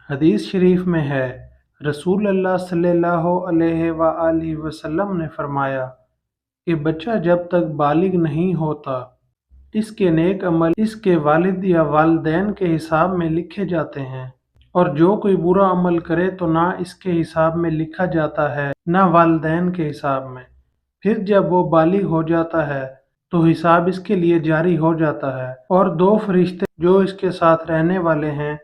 حدیث شریف میں ہے، رسول اللہ صلی اللہ علیہ وآلہ وسلم نے فرمایا کہ بچہ جب تک بالغ نہیں ہوتا اس کے نیک عمل اس کے والد یا والدین کے حساب میں لکھے جاتے ہیں، اور جو کوئی برا عمل کرے تو نہ اس کے حساب میں لکھا جاتا ہے نہ والدین کے حساب میں۔ پھر جب وہ بالغ ہو جاتا ہے تو حساب اس کے لیے جاری ہو جاتا ہے، اور دو فرشتے جو اس کے ساتھ رہنے والے ہیں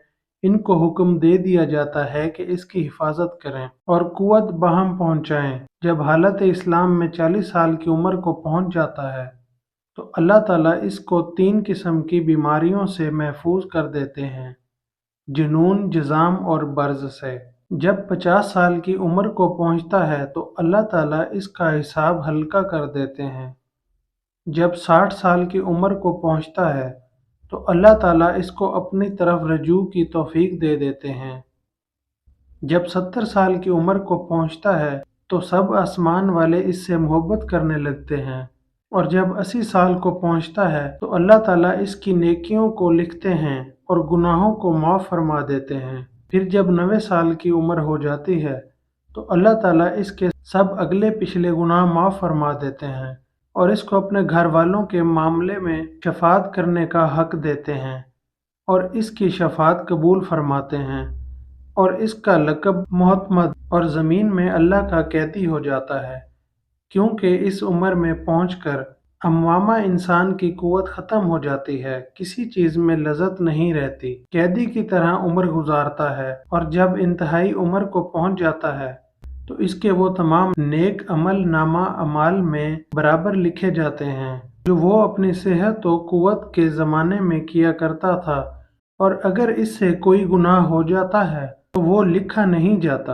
ان کو حکم دے دیا جاتا ہے کہ اس کی حفاظت کریں اور قوت بہم پہنچائیں۔ جب حالت اسلام میں 40 سال کی عمر کو پہنچ جاتا ہے تو اللہ تعالیٰ اس کو 3 قسم کی بیماریوں سے محفوظ کر دیتے ہیں، جنون، جذام اور برز سے۔ جب 50 سال کی عمر کو پہنچتا ہے تو اللہ تعالیٰ اس کا حساب ہلکا کر دیتے ہیں۔ جب 60 سال کی عمر کو پہنچتا ہے تو اللہ تعالیٰ اس کو اپنی طرف رجوع کی توفیق دے دیتے ہیں۔ جب 70 سال کی عمر کو پہنچتا ہے تو سب آسمان والے اس سے محبت کرنے لگتے ہیں، اور جب 80 سال کو پہنچتا ہے تو اللہ تعالیٰ اس کی نیکیوں کو لکھتے ہیں اور گناہوں کو معاف فرما دیتے ہیں۔ پھر جب 90 سال کی عمر ہو جاتی ہے تو اللہ تعالیٰ اس کے سب اگلے پچھلے گناہ معاف فرما دیتے ہیں اور اس کو اپنے گھر والوں کے معاملے میں شفاعت کرنے کا حق دیتے ہیں، اور اس کی شفاعت قبول فرماتے ہیں، اور اس کا لقب محتمد اور زمین میں اللہ کا قیدی ہو جاتا ہے، کیونکہ اس عمر میں پہنچ کر عوامہ انسان کی قوت ختم ہو جاتی ہے، کسی چیز میں لذت نہیں رہتی، قیدی کی طرح عمر گزارتا ہے، اور جب انتہائی عمر کو پہنچ جاتا ہے تو اس کے وہ تمام نیک عمل نامہ اعمال میں برابر لکھے جاتے ہیں جو وہ اپنی صحت و قوت کے زمانے میں کیا کرتا تھا، اور اگر اس سے کوئی گناہ ہو جاتا ہے تو وہ لکھا نہیں جاتا۔